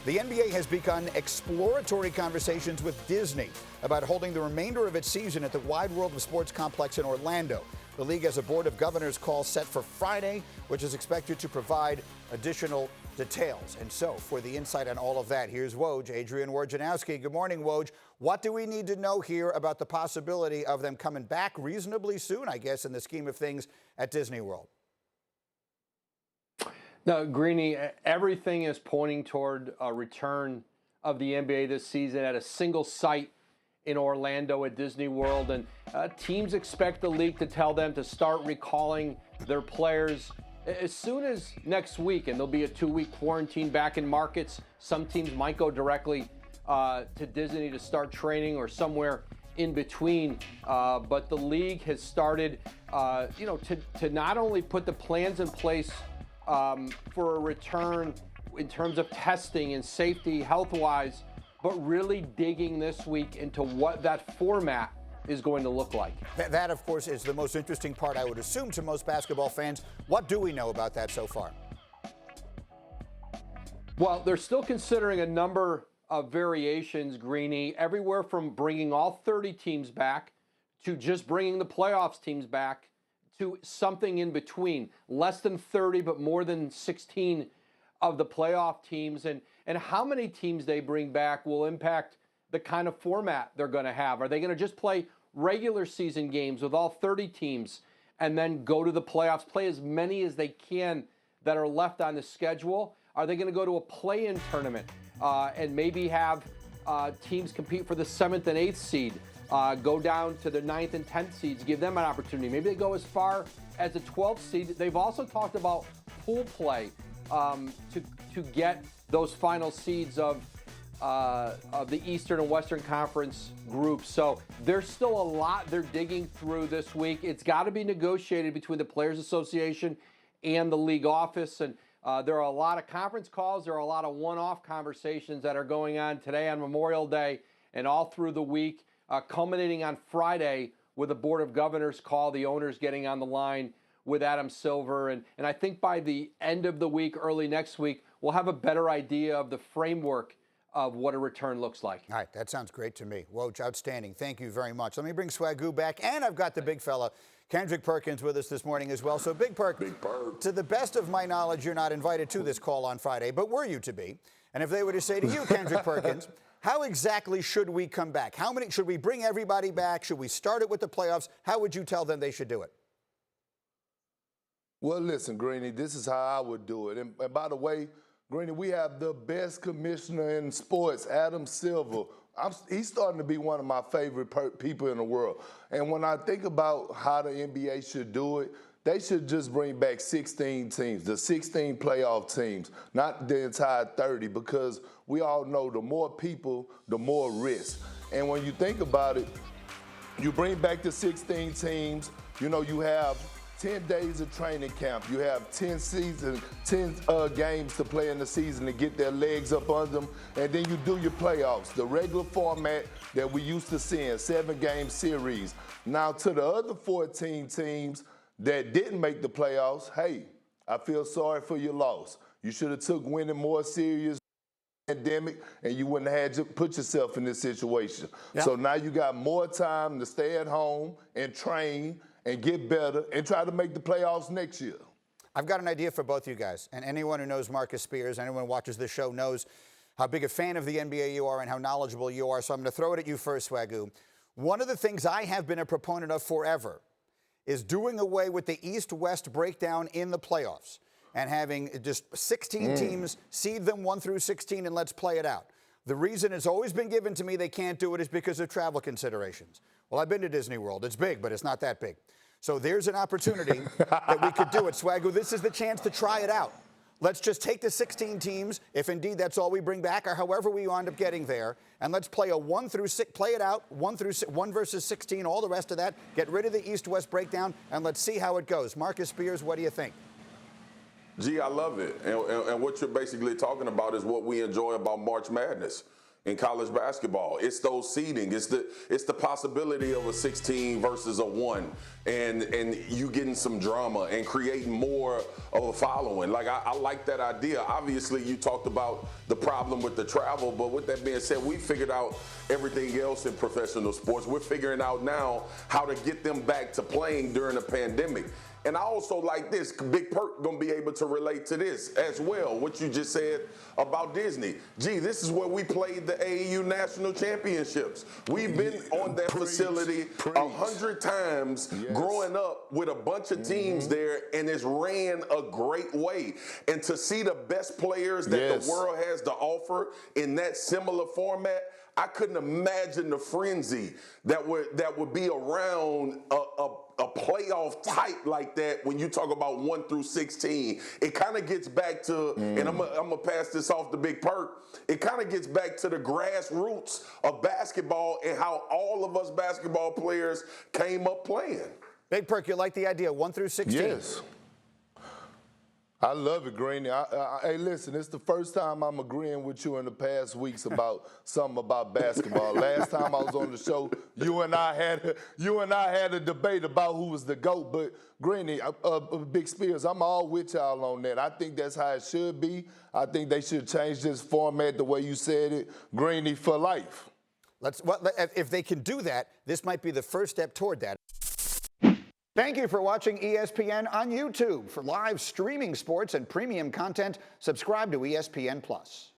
The NBA has begun exploratory conversations with Disney about holding the remainder of its season at the Wide World of Sports complex in Orlando. The league has a Board of Governors call set for Friday, which is expected to provide additional details. And so, for the insight on all of that, here's Woj, Adrian Wojnarowski. Good morning, Woj. What do we need to know here about the possibility of them coming back reasonably soon, I guess, in the scheme of things at Disney World? No, Greeny, everything is pointing toward a return of the NBA this season at a single site in Orlando at Disney World. And teams expect the league to tell them to start recalling their players as soon as next week. And there'll be a 2-week quarantine back in markets. Some teams might go directly to Disney to start training or somewhere in between. But the league has started, to not only put the plans in place for a return in terms of testing and safety health-wise, but really digging this week into what that format is going to look like. That, of course, is the most interesting part, I would assume, to most basketball fans. What do we know about that so far? Well, they're still considering a number of variations, Greeny, everywhere from bringing all 30 teams back to just bringing the playoffs teams back to something in between, less than 30, but more than 16 of the playoff teams. And how many teams they bring back will impact the kind of format they're going to have. Are they going to just play regular season games with all 30 teams and then go to the playoffs, play as many as they can that are left on the schedule? Are they going to go to a play-in tournament and maybe have teams compete for the 7th and 8th seed? Go down to the 9th and 10th seeds, give them an opportunity. Maybe they go as far as the 12th seed. They've also talked about pool play to get those final seeds of the Eastern and Western Conference groups. So there's still a lot they're digging through this week. It's got to be negotiated between the Players Association and the league office. And there are a lot of conference calls. There are a lot of one-off conversations that are going on today on Memorial Day and all through the week. Culminating on Friday with a Board of Governors call, the owners getting on the line with Adam Silver. And I think by the end of the week, early next week, we'll have a better idea of the framework of what a return looks like. All right, that sounds great to me. Woj, outstanding. Thank you very much. Let me bring Swagoo back, and I've got the big fella, Kendrick Perkins, with us this morning as well. So, Big Perk, to the best of my knowledge, you're not invited to this call on Friday, but were you to be? And if they were to say to you, Kendrick Perkins, how exactly should we come back? How many should we bring everybody back? Should we start it with the playoffs? How would you tell them they should do it? Well, listen, Greeny, this is how I would do it. And by the way, Greeny, we have the best commissioner in sports, Adam Silver. He's starting to be one of my favorite people in the world. And when I think about how the NBA should do it, they should just bring back 16 teams, the 16 playoff teams, not the entire 30, because we all know the more people, the more risk. And when you think about it, you bring back the 16 teams, you have 10 days of training camp. You have 10 games to play in the season to get their legs up under them. And then you do your playoffs, the regular format that we used to seeing, 7-game series. Now to the other 14 teams that didn't make the playoffs, hey, I feel sorry for your loss. You should have took winning more serious pandemic, and you wouldn't have had to put yourself in this situation. Yep. So now you got more time to stay at home and train and get better and try to make the playoffs next year. I've got an idea for both you guys, and anyone who knows Marcus Spears, anyone who watches this show knows how big a fan of the NBA you are and how knowledgeable you are, so I'm going to throw it at you first, Swagoo. One of the things I have been a proponent of forever is doing away with the East-West breakdown in the playoffs and having just 16 teams, seed them 1 through 16, and let's play it out. The reason it's always been given to me they can't do it is because of travel considerations. Well, I've been to Disney World. It's big, but it's not that big. So there's an opportunity that we could do it. Swagoo, this is the chance to try it out. Let's just take the 16 teams, if indeed that's all we bring back, or however we wind up getting there, and let's play a 1 through 6, play it out, 1 versus 16, all the rest of that. Get rid of the East-West breakdown, and let's see how it goes. Marcus Spears, what do you think? Gee, I love it. And what you're basically talking about is what we enjoy about March Madness. in college basketball. It's those seeding. It's the possibility of a 16 versus a 1, and you getting some drama and creating more of a following. Like I like that idea. Obviously, you talked about the problem with the travel, but with that being said, we figured out everything else in professional sports. We're figuring out now how to get them back to playing during a pandemic. And I also like this. Big Perk gonna be able to relate to this as well. What you just said about Disney. Gee, this is where we played the AAU national championships. We've been on that facility 100 times growing up with a bunch of teams there, and it's ran a great way. And to see the best players that the world has to offer in that similar format, I couldn't imagine the frenzy that would be around a playoff type like that when you talk about 1 through 16. It kind of gets back to, and I'm gonna pass this off to Big Perk, it kind of gets back to the grassroots of basketball and how all of us basketball players came up playing. Big Perk, you like the idea, 1 through 16? Yes. I love it, Greeny. Hey, listen, it's the first time I'm agreeing with you in the past weeks about something about basketball. Last time I was on the show, you and I had a debate about who was the GOAT. But Greeny, Big Spears, I'm all with y'all on that. I think that's how it should be. I think they should change this format the way you said it. Greeny for life. If they can do that, this might be the first step toward that. Thank you for watching ESPN on YouTube. For live streaming sports and premium content, subscribe to ESPN+.